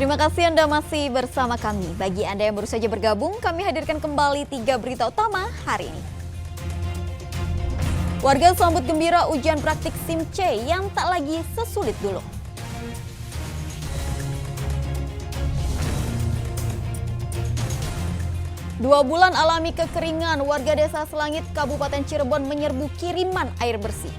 Terima kasih Anda masih bersama kami. Bagi Anda yang baru saja bergabung, kami hadirkan kembali 3 berita utama hari ini. Warga sambut gembira ujian praktik SIM C yang tak lagi sesulit dulu. Dua bulan alami kekeringan, warga desa Selangit, Kabupaten Cirebon menyerbu kiriman air bersih.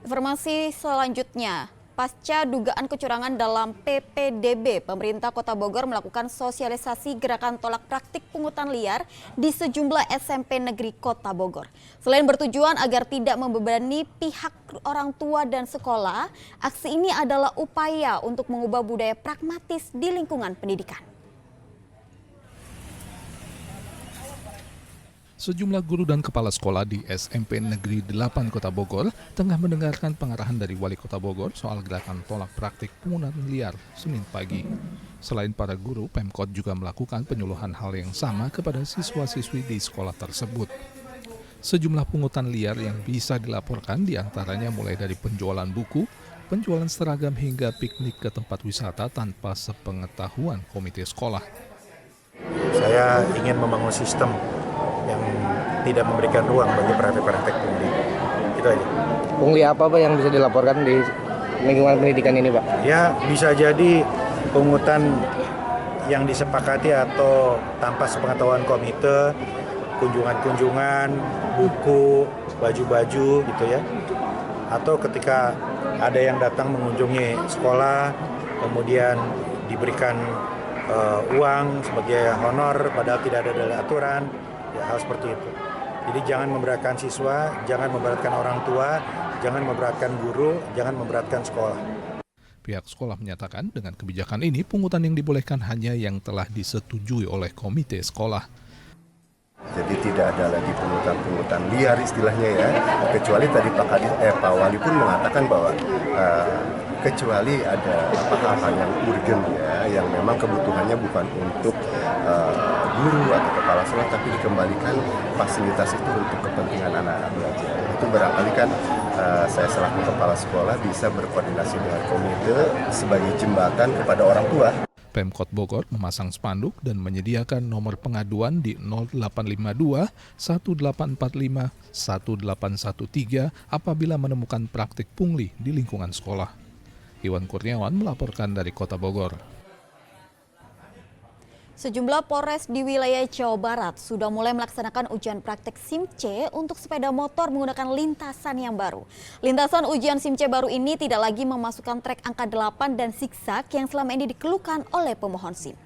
Informasi selanjutnya, pasca dugaan kecurangan dalam PPDB, pemerintah Kota Bogor melakukan sosialisasi gerakan tolak praktik pungutan liar di sejumlah SMP negeri Kota Bogor. Selain bertujuan agar tidak membebani pihak orang tua dan sekolah, aksi ini adalah upaya untuk mengubah budaya pragmatis di lingkungan pendidikan. Sejumlah guru dan kepala sekolah di SMP Negeri 8 Kota Bogor tengah mendengarkan pengarahan dari Wali Kota Bogor soal gerakan tolak praktik pungutan liar Senin pagi. Selain para guru, Pemkot juga melakukan penyuluhan hal yang sama kepada siswa-siswi di sekolah tersebut. Sejumlah pungutan liar yang bisa dilaporkan diantaranya mulai dari penjualan buku, penjualan seragam hingga piknik ke tempat wisata tanpa sepengetahuan komite sekolah. Saya ingin membangun sistem yang tidak memberikan ruang bagi praktek-praktek pungli. Itu aja. Pungli apa Pak yang bisa dilaporkan di lingkungan pendidikan ini Pak? Ya bisa jadi pungutan yang disepakati atau tanpa sepengetahuan komite, kunjungan-kunjungan, buku, baju-baju gitu ya. Atau ketika ada yang datang mengunjungi sekolah, kemudian diberikan uang sebagai honor padahal tidak ada dalam aturan. Ya, hal seperti itu. Jadi jangan memberatkan siswa, jangan memberatkan orang tua, jangan memberatkan guru, jangan memberatkan sekolah. Pihak sekolah menyatakan dengan kebijakan ini pungutan yang dibolehkan hanya yang telah disetujui oleh komite sekolah. Jadi tidak ada lagi pungutan liar istilahnya ya, kecuali tadi Pak Wali pun mengatakan bahwa kecuali ada hal-hal yang urgen ya, yang memang kebutuhannya bukan untuk guru atau kepala sekolah, tapi dikembalikan fasilitas itu untuk kepentingan anak-anak belajar. Itu barangkali kan saya selaku kepala sekolah bisa berkoordinasi dengan komite sebagai jembatan kepada orang tua. Pemkot Bogor memasang spanduk dan menyediakan nomor pengaduan di 0852 1845 1813 apabila menemukan praktik pungli di lingkungan sekolah. Iwan Kurniawan melaporkan dari Kota Bogor. Sejumlah Polres di wilayah Jawa Barat sudah mulai melaksanakan ujian praktek SIM C untuk sepeda motor menggunakan lintasan yang baru. Lintasan ujian SIM C baru ini tidak lagi memasukkan trek angka 8 dan zigzag yang selama ini dikeluhkan oleh pemohon SIM.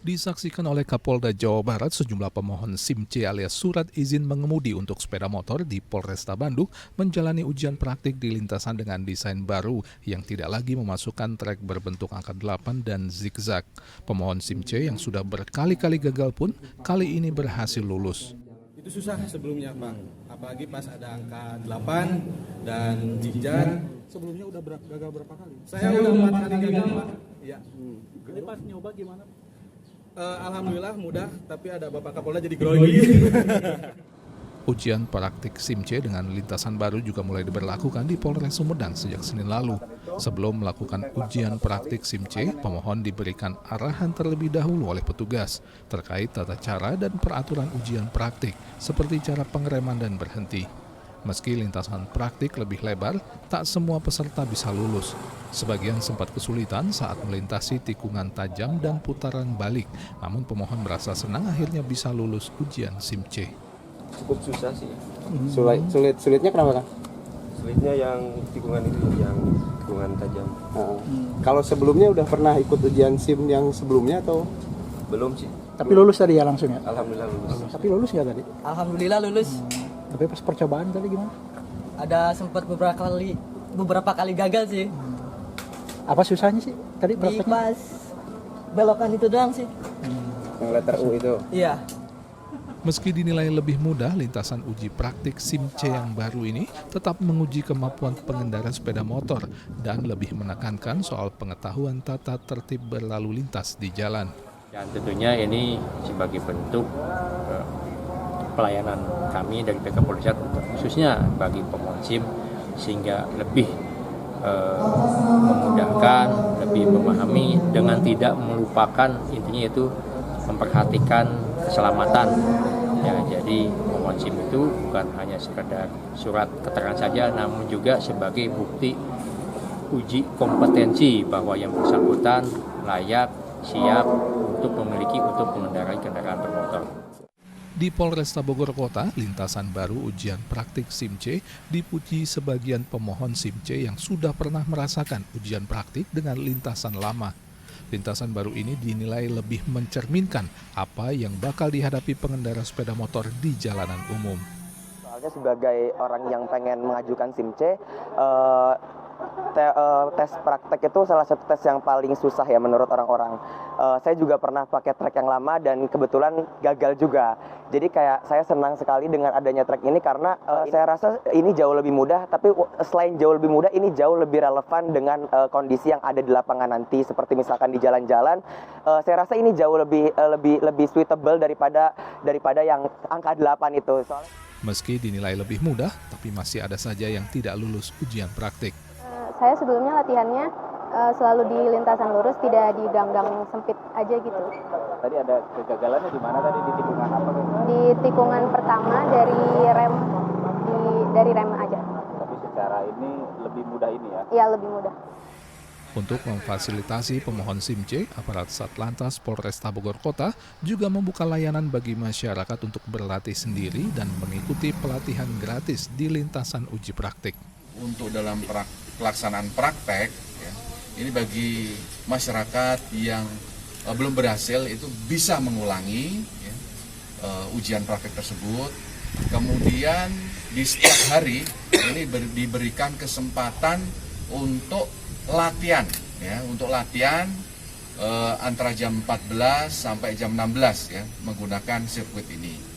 Disaksikan oleh Kapolda Jawa Barat, sejumlah pemohon SIM C alias surat izin mengemudi untuk sepeda motor di Polresta Bandung menjalani ujian praktik di lintasan dengan desain baru yang tidak lagi memasukkan trek berbentuk angka 8 dan zigzag. Pemohon SIM C yang sudah berkali-kali gagal pun kali ini berhasil lulus. Itu susah sebelumnya Pak, apalagi pas ada angka 8 dan zigzag. Sebelumnya udah gagal berapa kali? Saya udah 4 kali gagal Pak. Iya. Jadi pas nyoba gimana? Alhamdulillah mudah, tapi ada Bapak Kapolda jadi grogi. Ujian praktik SIM C dengan lintasan baru juga mulai diberlakukan di Polres Sumedang sejak Senin lalu. Sebelum melakukan ujian praktik SIM C, pemohon diberikan arahan terlebih dahulu oleh petugas terkait tata cara dan peraturan ujian praktik, seperti cara pengereman dan berhenti. Meski lintasan praktik lebih lebar, tak semua peserta bisa lulus. Sebagian sempat kesulitan saat melintasi tikungan tajam dan putaran balik, namun pemohon merasa senang akhirnya bisa lulus ujian SIM C. Cukup susah sih. Sulitnya kenapa Kang? Sulitnya yang tikungan itu, yang tikungan tajam. Kalau sebelumnya udah pernah ikut ujian SIM yang sebelumnya atau? Belum sih. Tapi lulus tadi ya langsung ya? Alhamdulillah lulus. Tapi lulus nggak tadi? Alhamdulillah lulus. Tapi pas percobaan tadi gimana? Ada sempat beberapa kali gagal sih. Apa susahnya sih tadi Di prakteknya? pas belokan itu doang sih. Yang letter U itu? Iya. Meski dinilai lebih mudah, lintasan uji praktik SIM-C yang baru ini tetap menguji kemampuan pengendara sepeda motor dan lebih menekankan soal pengetahuan tata tertib berlalu lintas di jalan. Dan tentunya ini sebagai bentuk pelayanan kami dari pihak kepolisian khususnya bagi pemohon SIM sehingga lebih memudahkan, lebih memahami dengan tidak melupakan intinya itu memperhatikan keselamatan. Ya, jadi pemohon SIM itu bukan hanya sekedar surat keterangan saja, namun juga sebagai bukti uji kompetensi bahwa yang bersangkutan layak, siap untuk mengendarai kendaraan bermotor. Di Polresta Bogor Kota, lintasan baru ujian praktik SIM-C dipuji sebagian pemohon SIM-C yang sudah pernah merasakan ujian praktik dengan lintasan lama. Lintasan baru ini dinilai lebih mencerminkan apa yang bakal dihadapi pengendara sepeda motor di jalanan umum. Soalnya sebagai orang yang pengen mengajukan SIM-C, tes praktek itu salah satu tes yang paling susah ya menurut orang-orang. Saya juga pernah pakai trek yang lama dan kebetulan gagal juga. Jadi kayak saya senang sekali dengan adanya trek ini karena saya rasa ini jauh lebih mudah. Tapi selain jauh lebih mudah, ini jauh lebih relevan dengan kondisi yang ada di lapangan nanti. Seperti misalkan di jalan-jalan, saya rasa ini jauh lebih suitable daripada yang angka 8 itu. Meski dinilai lebih mudah, tapi masih ada saja yang tidak lulus ujian praktik. Saya sebelumnya latihannya selalu di lintasan lurus, tidak di gang-gang sempit aja gitu. Tadi ada kegagalannya di mana tadi, di tikungan apa? Di tikungan pertama dari rem aja. Tapi secara ini lebih mudah ini ya? Iya, lebih mudah. Untuk memfasilitasi pemohon SIM-C, aparat Satlantas Polresta Bogor Kota juga membuka layanan bagi masyarakat untuk berlatih sendiri dan mengikuti pelatihan gratis di lintasan uji praktik. Untuk dalam pelaksanaan praktek, ya, ini bagi masyarakat yang belum berhasil itu bisa mengulangi ya, ujian praktek tersebut. Kemudian di setiap hari ini diberikan kesempatan untuk latihan, ya, untuk latihan antara jam 14 sampai jam 16 ya, menggunakan sirkuit ini.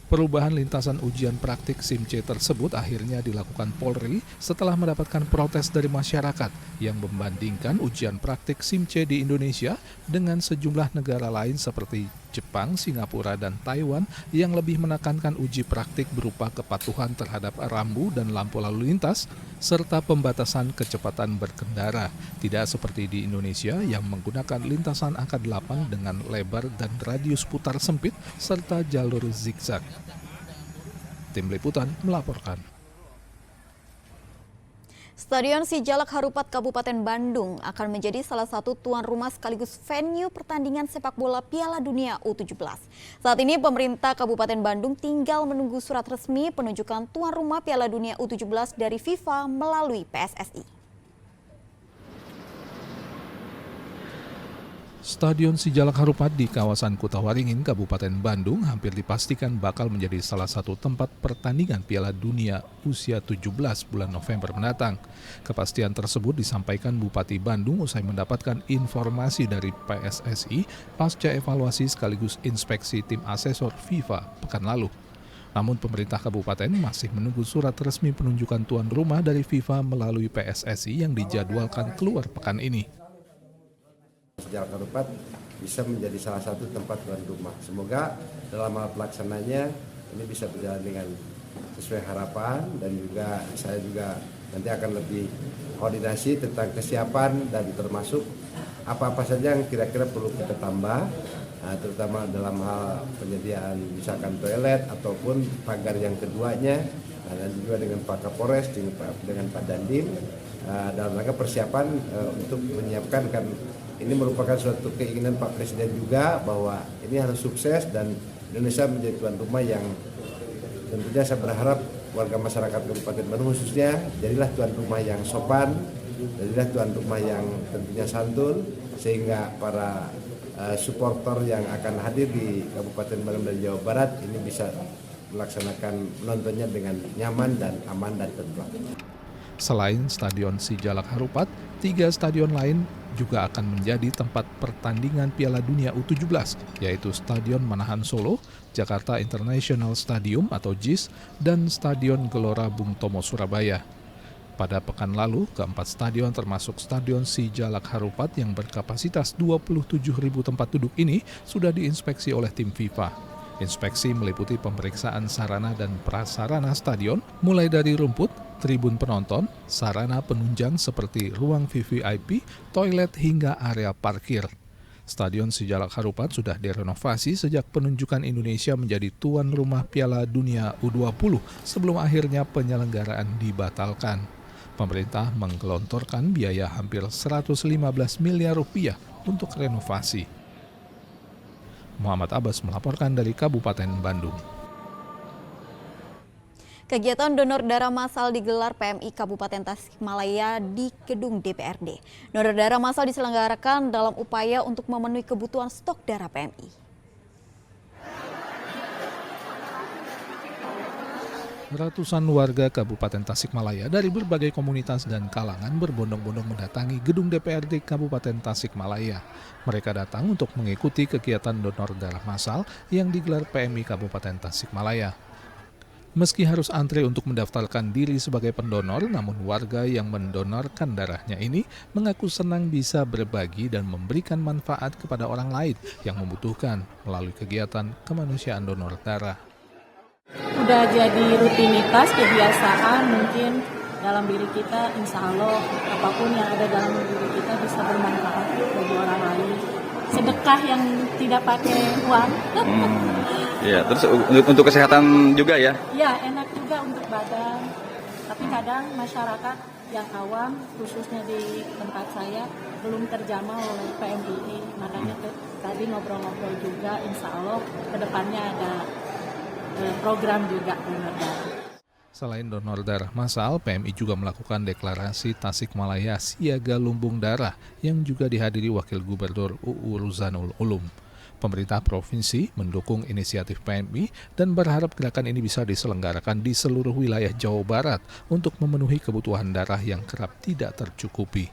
Perubahan lintasan ujian praktik SIM-C tersebut akhirnya dilakukan Polri setelah mendapatkan protes dari masyarakat yang membandingkan ujian praktik SIM-C di Indonesia dengan sejumlah negara lain seperti Jepang, Singapura, dan Taiwan yang lebih menekankan uji praktik berupa kepatuhan terhadap rambu dan lampu lalu lintas serta pembatasan kecepatan berkendara. Tidak seperti di Indonesia yang menggunakan lintasan angka 8 dengan lebar dan radius putar sempit serta jalur zigzag. Tim Liputan melaporkan. Stadion Sijalak Harupat Kabupaten Bandung akan menjadi salah satu tuan rumah sekaligus venue pertandingan sepak bola Piala Dunia U17. Saat ini pemerintah Kabupaten Bandung tinggal menunggu surat resmi penunjukan tuan rumah Piala Dunia U17 dari FIFA melalui PSSI. Stadion Sijalak Harupat di kawasan Kutawaringin, Kabupaten Bandung hampir dipastikan bakal menjadi salah satu tempat pertandingan Piala Dunia usia 17 bulan November mendatang. Kepastian tersebut disampaikan Bupati Bandung usai mendapatkan informasi dari PSSI pasca evaluasi sekaligus inspeksi tim asesor FIFA pekan lalu. Namun pemerintah kabupaten masih menunggu surat resmi penunjukan tuan rumah dari FIFA melalui PSSI yang dijadwalkan keluar pekan ini. Sijalak Harupat bisa menjadi salah satu tempat tuan rumah. Semoga dalam hal pelaksananya ini bisa berjalan dengan sesuai harapan, dan juga saya juga nanti akan lebih koordinasi tentang kesiapan dan termasuk apa-apa saja yang kira-kira perlu kita tambah, terutama dalam hal penyediaan misalkan toilet ataupun pagar yang keduanya, dan juga dengan Pak Kapolres, dengan Pak Dandim, dalam rangka persiapan untuk menyiapkan, kan ini merupakan suatu keinginan Pak Presiden juga bahwa ini harus sukses dan Indonesia menjadi tuan rumah yang tentunya saya berharap warga masyarakat Kabupaten Bandung khususnya jadilah tuan rumah yang sopan, jadilah tuan rumah yang tentunya santun, sehingga para supporter yang akan hadir di Kabupaten Bandung dan Jawa Barat ini bisa melaksanakan menontonnya dengan nyaman dan aman dan tentram. Selain Stadion Sijalak Harupat, 3 stadion lain juga akan menjadi tempat pertandingan Piala Dunia U17, yaitu Stadion Manahan Solo, Jakarta International Stadium atau JIS, dan Stadion Gelora Bung Tomo Surabaya. Pada pekan lalu, keempat stadion termasuk Stadion Sijalak Harupat yang berkapasitas 27.000 tempat duduk ini sudah diinspeksi oleh tim FIFA. Inspeksi meliputi pemeriksaan sarana dan prasarana stadion, mulai dari rumput, tribun penonton, sarana penunjang seperti ruang VVIP, toilet hingga area parkir. Stadion Sijalak Harupat sudah direnovasi sejak penunjukan Indonesia menjadi tuan rumah Piala Dunia U20 sebelum akhirnya penyelenggaraan dibatalkan. Pemerintah menggelontorkan biaya hampir 115 miliar rupiah untuk renovasi. Muhammad Abbas melaporkan dari Kabupaten Bandung. Kegiatan donor darah massal digelar PMI Kabupaten Tasikmalaya di gedung DPRD. Donor darah massal diselenggarakan dalam upaya untuk memenuhi kebutuhan stok darah PMI. Ratusan warga Kabupaten Tasikmalaya dari berbagai komunitas dan kalangan berbondong-bondong mendatangi gedung DPRD Kabupaten Tasikmalaya. Mereka datang untuk mengikuti kegiatan donor darah massal yang digelar PMI Kabupaten Tasikmalaya. Meski harus antre untuk mendaftarkan diri sebagai pendonor, namun warga yang mendonorkan darahnya ini mengaku senang bisa berbagi dan memberikan manfaat kepada orang lain yang membutuhkan melalui kegiatan kemanusiaan donor darah. Udah jadi rutinitas, kebiasaan mungkin dalam diri kita, insya Allah apapun yang ada dalam diri kita bisa bermanfaat bagi orang lain. Sedekah yang tidak pakai uang. Iya, terus untuk kesehatan juga ya? Iya, enak juga untuk badan. Tapi kadang masyarakat yang awam, khususnya di tempat saya, belum terjamah oleh PMI. Makanya tadi ngobrol-ngobrol juga, insya Allah kedepannya ada program juga donor darah. Selain donor darah massal, PMI juga melakukan deklarasi Tasikmalaya Siaga Lumbung Darah yang juga dihadiri Wakil Gubernur UU Ruzanul Ulum. Pemerintah provinsi mendukung inisiatif PMI dan berharap gerakan ini bisa diselenggarakan di seluruh wilayah Jawa Barat untuk memenuhi kebutuhan darah yang kerap tidak tercukupi.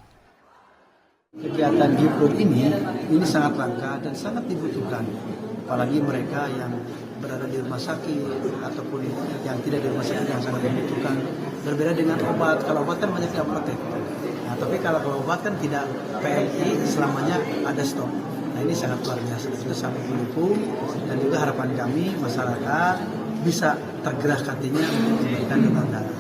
Kegiatan GIPUR ini sangat langka dan sangat dibutuhkan, apalagi mereka yang berada di rumah sakit ataupun yang tidak di rumah sakit yang sangat dibutuhkan. Berbeda dengan obat, kalau obat kan banyak di apotek. Nah, tapi kalau obat kan tidak, PMI selamanya ada stok. Nah ini sangat luar biasa, itu sangat mendukung dan juga harapan kami masyarakat bisa tergerak hatinya untuk memberikan donor darah.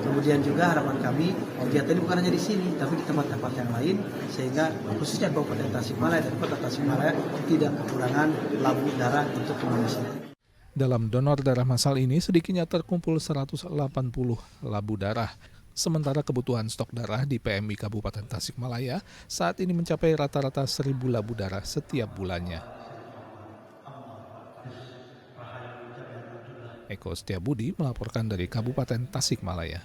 Kemudian juga harapan kami kegiatan ini bukan hanya di sini, tapi di tempat-tempat yang lain, sehingga khususnya Kabupaten Tasikmalaya dan Kota Tasikmalaya tidak kekurangan labu darah untuk kemanusiaan. Dalam donor darah massal ini sedikitnya terkumpul 180 labu darah. Sementara kebutuhan stok darah di PMI Kabupaten Tasikmalaya saat ini mencapai rata-rata 1.000 labu darah setiap bulannya. Eko Setiabudi melaporkan dari Kabupaten Tasikmalaya.